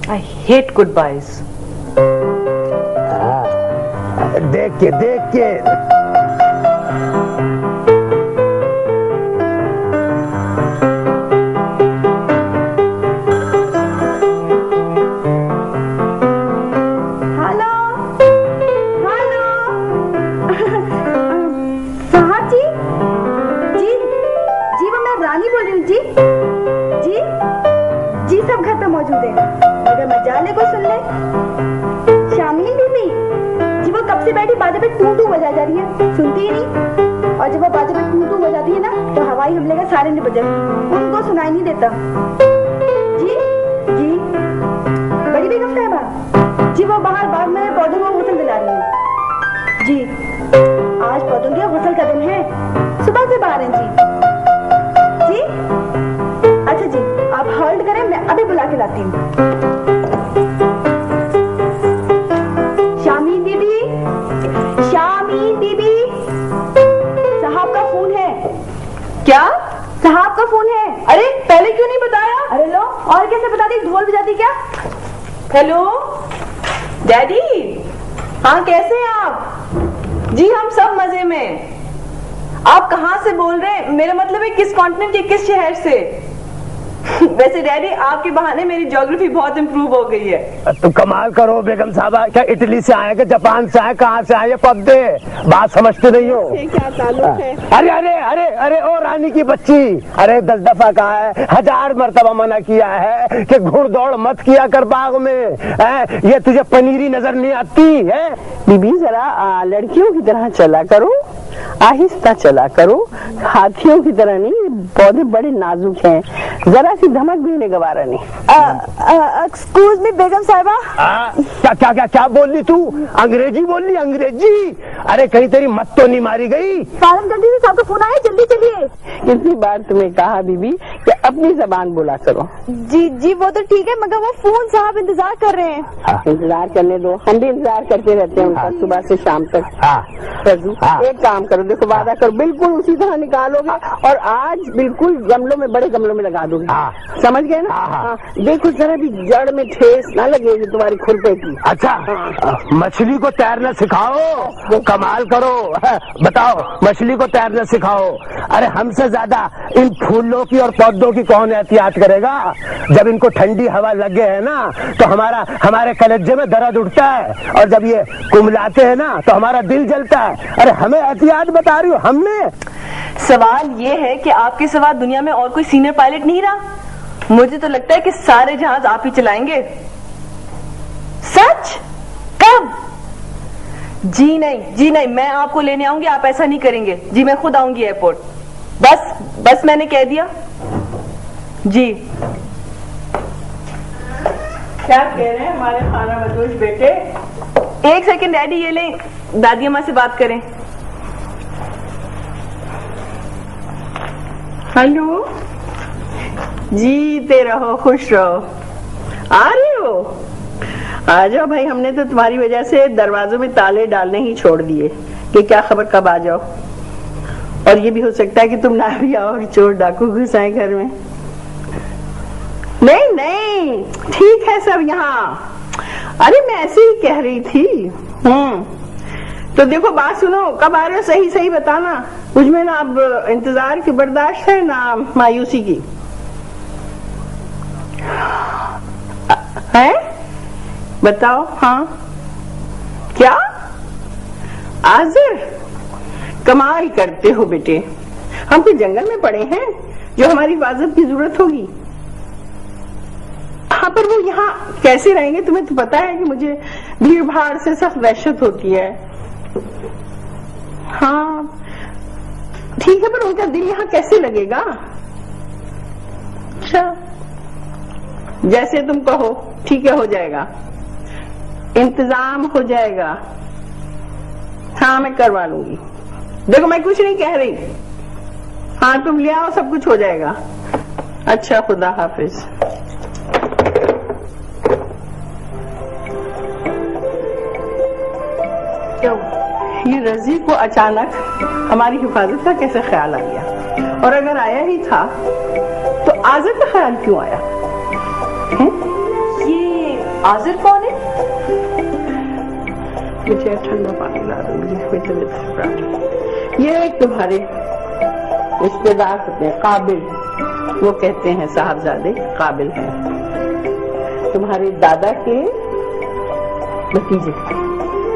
I hate goodbyes. देख के बाजे पे टू बजा जा रही है, सुनती ही नहीं। और जब वो बाजे पे टू बजाती है ना तो हवाई हमले का सारे नहीं बजे, उनको सुनाई नहीं देता। जी जी बड़ी बेगम साहबा जी, वो बाहर बाग में पौधों को गुसल दिला रही है जी। आज पौधों के गुसल का दिन है, सुबह से बाहर हैं जी। जी अच्छा जी, आप होल्ड करें, मैं अभी बुला के लाती हूँ। क्या? साहब का फोन है। अरे पहले क्यों नहीं बताया? अरे लो, और कैसे बता दी, ढोल बजाती क्या? हेलो डैडी, हाँ कैसे हैं आप? जी हम सब मजे में। आप कहाँ से बोल रहे हैं? मेरा मतलब है किस कॉन्टिनेंट के किस शहर से? वैसे डैडी आपके बहाने मेरी ज्योग्राफी बहुत इंप्रूव हो गई है। तुम कमाल करो बेगम साहबा, क्या इटली से आए, क्या जापान से आए, कहाँ से आए? पब्दे बात समझते नहीं हो। क्या ताल्लुक है? अरे अरे अरे अरे ओ रानी की बच्ची, अरे 10 दफा कहा है, 1000 मर्तबा मना किया है कि घुड़दौड़ मत किया कर बाग में। ये तुझे पनीरी नजर नहीं आती है? बीबी जरा लड़कियों की तरह चला करो, आहिस्ता चला करो, हाथियों की तरह नहीं। पौधे बड़े नाजुक हैं, जरा सी धमक भी नहीं गवारा नहीं। एक्सक्यूज मी बेगम साहिबा। क्या क्या क्या क्या बोल ली तू? अंग्रेजी बोल ली? अंग्रेजी? अरे कहीं तेरी मत तो नहीं मारी गई? फारम जल्दी से, सबका फोन आया, जल्दी चलिए। कितनी बार तुम्हें कहा बीबी कि अपनी जबान बोला करो। जी जी वो तो ठीक है, मगर वो फोन साहब इंतजार कर रहे हैं। इंतजार करने दो, हम भी इंतजार करते रहते हैं उनका सुबह से शाम तक। रजू एक काम करो, देखो वादा करो बिल्कुल उसी तरह निकालोगे, और आज बिल्कुल गमलों में, बड़े गमलों में लगा दोगे। समझ गए ना? देखो जरा भी जड़ में ठेस ना लगेगी तुम्हारी खुरपे की। अच्छा मछली को तैरना सिखाओ, कमाल करो। बताओ मछली को तैरना सिखाओ। अरे हमसे ज्यादा इन फूलों की और पौधों की कौन एहतियात करेगा? जब इनको ठंडी हवा लग गए है ना तो हमारे कलेजे में दर्द उठता है, और जब ये कुमलाते हैं ना तो हमारा दिल जलता है। अरे हमें एहतियात बता रही हो? हमने सवाल ये है कि आपके सिवा दुनिया में और कोई सीनियर पायलट नहीं रहा। मुझे तो लगता है कि सारे जहाज आप ही चलाएंगे। सच? कब? जी नहीं, मैं आपको लेने आऊंगी, आप ऐसा नहीं करेंगे। जी मैं खुद आऊंगी एयरपोर्ट। बस मैंने कह दिया। जी क्या कह रहे हैं हमारे खाना बदोश बेटे? एक सेकंड डैडी, ये ले, दादी अम्मा से बात करें। हेलो, जीते रहो, खुश रहो। आ रहे हो? आ जाओ भाई, हमने तो तुम्हारी वजह से दरवाजों में ताले डालने ही छोड़ दिए कि क्या खबर कब आ जाओ। और ये भी हो सकता है कि तुम ना भी आओ और चोर डाकू घुस आए घर में। नहीं ठीक है सब यहाँ। अरे मैं ऐसे ही कह रही थी। तो देखो बात सुनो, कब आ रहे हो सही बताना। मुझमें ना अब इंतजार की बर्दाश्त है ना मायूसी की। है बताओ। हाँ क्या? आजिर, कमाल करते हो बेटे। हम कोई जंगल में पड़े हैं जो हमारी हिफाजत की जरूरत होगी? हाँ पर वो यहाँ कैसे रहेंगे? तुम्हें तो पता है कि मुझे भीड़ भाड़ से सख्त वहशत होती है। हाँ ठीक है, पर उनका दिल यहाँ कैसे लगेगा? अच्छा जैसे तुम कहो, ठीक है, हो जाएगा, इंतजाम हो जाएगा। हाँ मैं करवा लूंगी। देखो मैं कुछ नहीं कह रही। हाँ तुम ले आओ, सब कुछ हो जाएगा। अच्छा खुदा हाफिज। ये रजी को अचानक हमारी हिफाजत का कैसे ख्याल आ गया? और अगर आया ही था तो आज़िर का ख्याल क्यों आया? आजिर कौन है? मुझे ठंडा पानी ला दो, मुझे कोई तबीयत खराब है। ये एक तुम्हारे रिश्तेदार होते हैं काबिल, वो कहते हैं साहबजादे काबिल हैं, तुम्हारे दादा के भतीजे।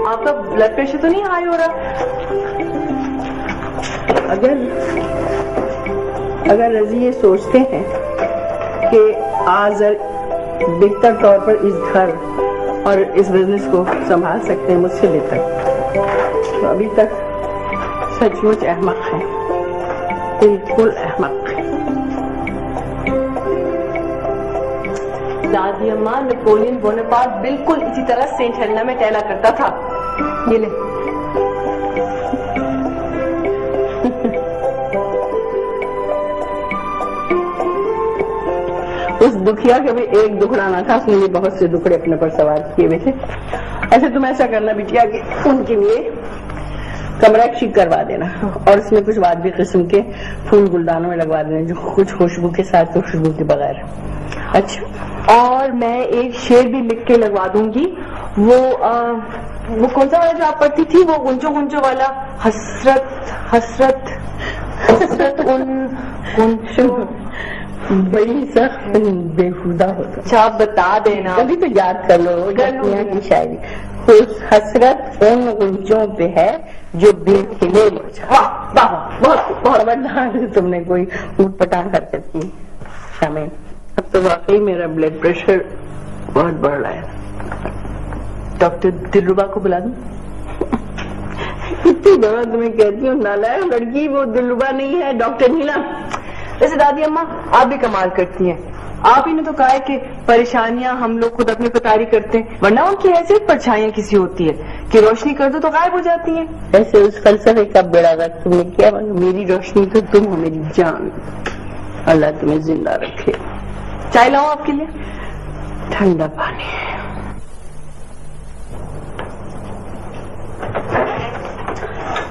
आपका ब्लड प्रेशर तो नहीं हाई हो रहा? अगर रजी ये सोचते हैं कि आजर बेहतर तौर पर इस घर और इस बिजनेस को संभाल सकते हैं मुझसे बेहतर, तो अभी तक सचमुच अहमक है, बिल्कुल अहमक है। दादी अम्मा, नेपोलियन बोनापार्ट बिल्कुल इसी तरह सेंट हेलेना में टहला करता था। ये ले। उस दुखिया के भी एक दुखड़ा ना था, उसने भी बहुत से दुखड़े अपने पर सवार किए हुए थे। ऐसे तुम ऐसा करना बिटिया कि उनके लिए कमरा ठीक करवा देना और इसमें कुछ वाजबी किस्म के फूल गुलदानों में लगवा देना, जो कुछ खुशबू के साथ, कुछ खुशबू के बगैर। अच्छा, और मैं एक शेर भी लिख के लगवा दूंगी। वो कौन सा वाला जो आप पढ़ती थी, वो गुंजो गुंजो वाला, हसरत हसरत हसरत उन गुंजो। बड़ी सख्त बेहुदा होता। अच्छा, आप बता देना। कभी तो याद कर लो यहाँ की शायरी। उस हसरत उन गुंजों पे है जो बेखिले। वाह वाह, बहुत खबरदार तुमने कोई ऊटपटांग हरकत की शामिल। अब तो वाकई मेरा ब्लड प्रेशर बहुत बढ़ रहा है। डॉक्टर दिलरुबा को बुला दूं? कितनी दफा तुम्हें कहती हूँ नालायक लड़की, वो दिलरुबा नहीं है, डॉक्टर नीला। वैसे दादी अम्मा, आप भी कमाल करती हैं। आप ही ने तो कहा है कि परेशानियां हम लोग खुद अपने पतारी करते हैं, वरना उनकी हैसियत परछाइयां किसी होती है कि रोशनी कर दो तो गायब हो जाती हैं। ऐसे उस फलसफे का बेड़ा गर्क तुमने किया, मेरी रोशनी तो तुम हो, मेरी जान। अल्लाह तुम्हें जिंदा रखे। चाय लाऊं आपके लिए? ठंडा पानी।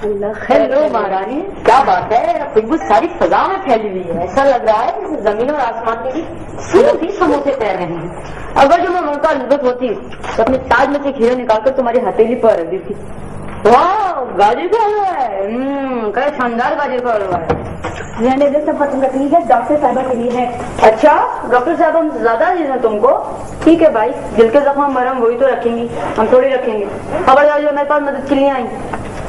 हेलो महारानी, क्या बात है, खुशबू सारी फजा में फैली हुई है। ऐसा लग रहा है जैसे जमीन और आसमान में भी सूरत ही समोसे तैर रहे हैं। अगर जो मैं मुल्का लुजत होती तो अपने ताज में से खीरे निकालकर तुम्हारी हथेली पर रख दी थी। वाह, गाजर का हलवा है, क्या शानदार गाजर का हलवा है। रहने दे, सब खत्म रखनी है, डॉक्टर साहबा के लिए है। अच्छा, डॉक्टर साहब हम ज्यादा अजीज हैं तुमको? ठीक है भाई, दिल के जख्म मरहम वही तो रखेंगी, हम थोड़ी रखेंगे। खबरदार जो मेरे पास मदद के लिए आई।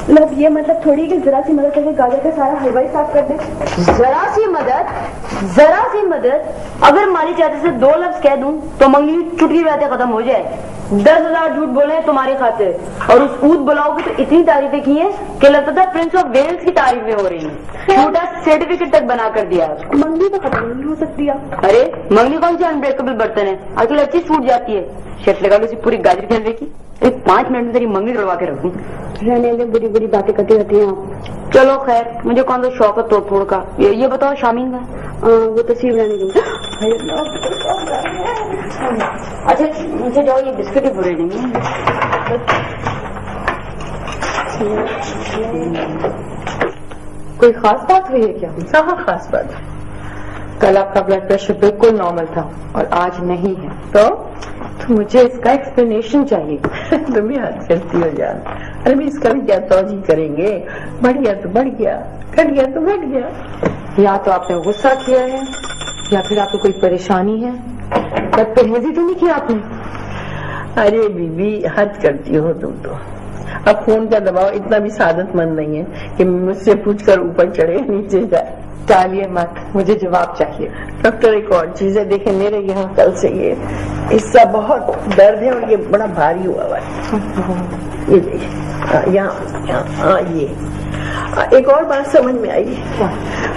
मतलब ये मतलब थोड़ी कि जरा सी मदद करके गाजर का सारा हलवा ही साफ कर दे। जरा सी मदद? जरा सी मदद? अगर माली चाहते से 2 लफ्ज कह दूं तो मंगनी चुटकी बातें खत्म हो जाए। 10,000 झूठ बोले हैं तुम्हारी खातिर, और उस ऊद बुलाओ की तो इतनी तारीफें की हैं कि लगता था प्रिंस ऑफ वेल्स की तारीफें हो रही हैं। छोटा सर्टिफिकेट तक बना कर दिया। मंगनी तो खत्म नहीं हो सकती। अरे मंगनी कौन सी अनब्रेकेबल बर्तन है, आजकल अच्छी छूट जाती है। शर्ट लगा लो, पूरी गाजर के हलवे की 5 मिनट में तेरी मंगनी तोड़वा के रखूं। रहने दे, बुरी बुरी बातें करती रहती हैं आप। चलो खैर, मुझे कौन सा शौक है तोड़ फोड़ का। ये बताओ शामीन का? वो तस्वीर बनाने की। अच्छा मुझे जाओ, ये बिस्किट ही बुरे नहीं है। कोई खास बात हुई है क्या? हाँ, खास बात। कल आपका ब्लड प्रेशर बिल्कुल नॉर्मल था और आज नहीं है, तो मुझे इसका एक्सप्लेनेशन चाहिए। तुम भी हद करती हो जान। अरे भी इसका भी क्या तौजी करेंगे, बढ़ गया तो बढ़ गया, घट गया तो घट गया। या तो आपने गुस्सा किया है या फिर आपको कोई परेशानी है, या परहेजी तो नहीं किया आपने। अरे बीबी हद करती हो तुम तो। अब फोन का दबाव इतना भी सादतमंद नहीं है कि मुझसे पूछकर ऊपर चढ़े नीचे जाए। टालिए मत, मुझे जवाब चाहिए। डॉक्टर एक और चीज है, देखे मेरे यहाँ कल से ये हिस्सा बहुत दर्द है और ये बड़ा भारी हुआ है। ये देखिए यहाँ ये एक और बात समझ में आई।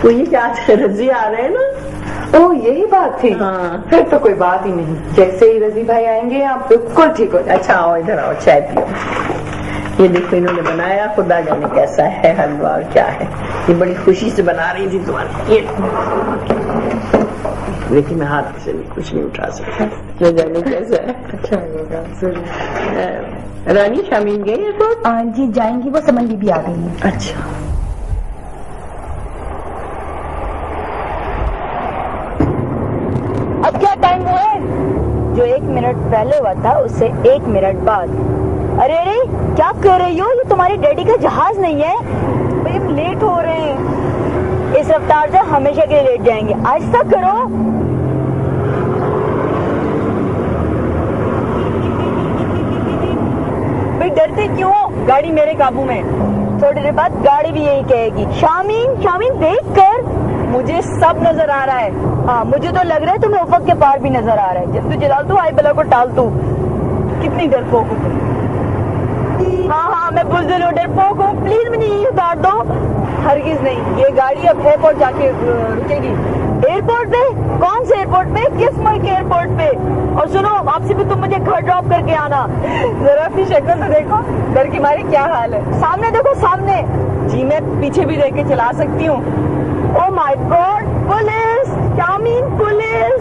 वो ये क्या रजी आ रहे हैं ना। ओ यही बात थी। हाँ। फिर तो कोई बात ही नहीं, जैसे ही रजी भाई आएंगे आप बिल्कुल ठीक हो जाए। अच्छा आओ इधर आओ, चाय पियो। ये देखो इन्होंने बनाया, खुदा जाने कैसा है हलवा और क्या है। ये बड़ी खुशी से बना रही थी तुम्हारी। ये देखिए मैं हाथ से भी कुछ नहीं उठा सकता, न जाने कैसा है। अच्छा होगा जरूर। रानी शामीन गई है तो? जी जाएंगी, वो समन भी आ गई है। अच्छा अब क्या टाइम हुआ है? जो 1 मिनट पहले हुआ था उससे 1 मिनट बाद। अरे अरे क्या कर रही हो, ये तुम्हारे डैडी का जहाज नहीं है। भाई हम लेट हो रहे हैं, इस रफ्तार से हमेशा के लिए लेट जाएंगे। आहिस्ता करो। भाई डरते क्यों, गाड़ी मेरे काबू में। थोड़ी देर बाद गाड़ी भी यही कहेगी, शामीन शामीन देख कर। मुझे सब नजर आ रहा है। हाँ मुझे तो लग रहा है तुम्हें उफक के पार भी नजर आ रहा है। जब तू जलाल तू आई बला को टाल तू। कितनी डरपोक हूँ। हाँ हाँ मैं बुज़दिल हूँ, डरपोक हूँ। प्लीज मुझे यही उतार दो। हरगिज नहीं, ये गाड़ी अब एयरपोर्ट जाके रुकेगी। एयरपोर्ट पे? कौन से एयरपोर्ट पे, किस मुल्क के एयरपोर्ट पे? और सुनो आपसे भी तुम मुझे घर ड्रॉप करके आना। जरा अपनी शक्ल तो देखो, डर की मारी क्या हाल है। सामने देखो सामने। जी मैं पीछे भी देख के चला सकती हूँ। ओह माय गॉड, पुलिस, शामीन पुलिस।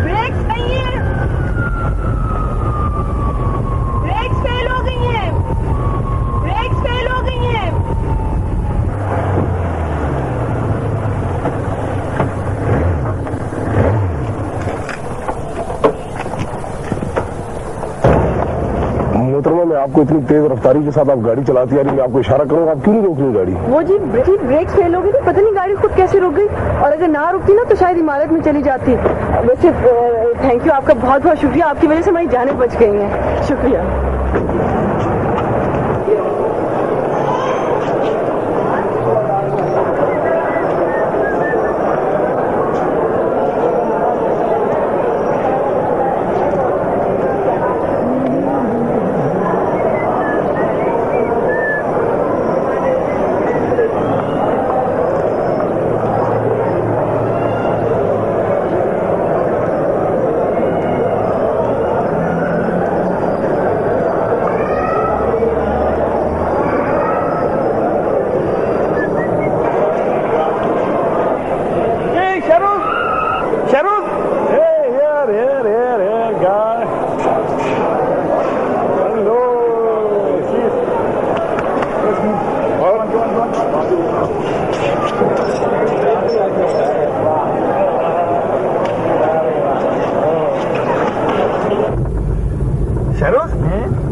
ब्रेक्स नहीं है, ब्रेक्स फेल हो गई हैं, ब्रेक्स फेल हो गई हैं। मोहतरमा मैं आपको इतनी तेज रफ्तारी के साथ आप गाड़ी चलाती आ रही, मैं आपको इशारा करूंगा, आप क्यों नहीं रोक रही गाड़ी? वो जी ब्रेक फेल हो गई थी, पता नहीं गाड़ी खुद कैसे रुक गई। और अगर ना रुकती ना तो शायद इमारत में चली जाती। वैसे थैंक यू, आपका बहुत बहुत शुक्रिया। आपकी वजह से हमारी जानें बच गई हैं। शुक्रिया।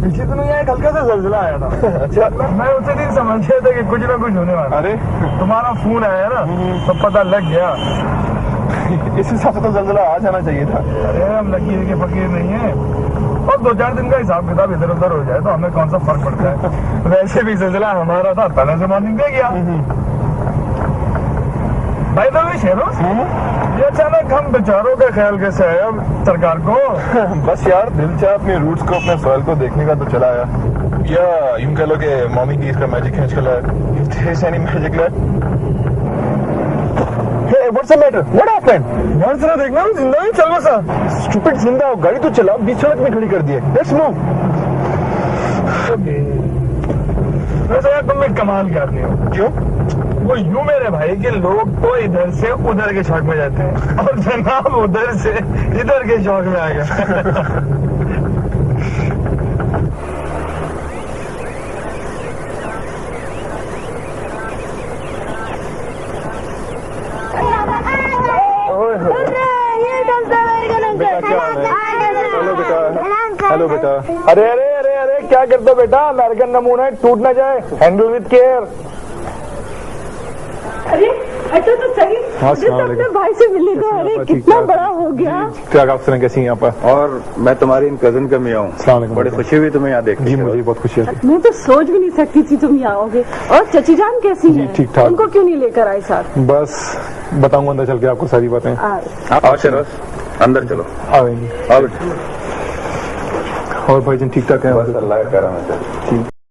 पिछले दिनों यहाँ एक हल्का सा जल्जला आया था। अच्छा मैं उसी दिन समझ गया था कि कुछ ना कुछ होने वाला। अरे तुम्हारा फोन आया ना तो पता लग गया। इस हिसाब से तो जल्जला आ जाना चाहिए था। अरे हम लकीर के फकीर नहीं है, और 2-4 दिन का हिसाब किताब इधर उधर हो जाए तो हमें कौन सा फर्क पड़ता है। वैसे भी जल्जला हमारा था, पहले से मॉर्निंग दे गया। भाई तो शेरों ये अचानक हम बेचारों का ख्याल कैसे आया सरकार को? बस यार दिल चाह अपने रूट्स को, अपने सॉइल को देखने का तो चला आया। या यूं कह लो कि मॉमी की इसका मैजिक खींच कर लाया। Any magic lad? Hey, what's the matter? What happened? यार जरा देखना, जिंदा ही चलो सा। Stupid जिंदा हो, गाड़ी तो चला, बीच सड़क में खड़ी कर दी है। Let's move. वैसे यार तुम एक कमाल के आदमी हो। क्यों? वो यूं मेरे भाई के लोग तो इधर से उधर के शौक में जाते हैं और जनाब उधर से इधर के शौक में आ गया। हेलो बेटा। अरे अरे अरे अरे क्या करते हो बेटा? अमेरिकन नमूना है, टूट ना जाए। Handle with care. अरे अच्छा तो सही, मुझे तो अपने भाई से मिलने को। अरे कितना बड़ा हो गया। क्या आप सुने कैसी हैं यहाँ पर? और मैं तुम्हारी इन कजिन का मियाँ हूँ। बड़ी खुशी हुई तुम्हें यहाँ देखने जी, के मुझे बाद। बहुत खुशी है। मैं तो सोच भी नहीं सकती थी तुम यहाँ आओगे। और चची जान कैसी जी, है? ठीक ठाक। उनको क्यों नहीं लेकर आए साथ? बस बताऊंगा अंदर चल के आपको सारी बातें। आओ शरस, अंदर चलो। आएंगे। आओ बेटा। और भाईजान ठीक ठाक है? बस अल्लाह का करम है। ठीक।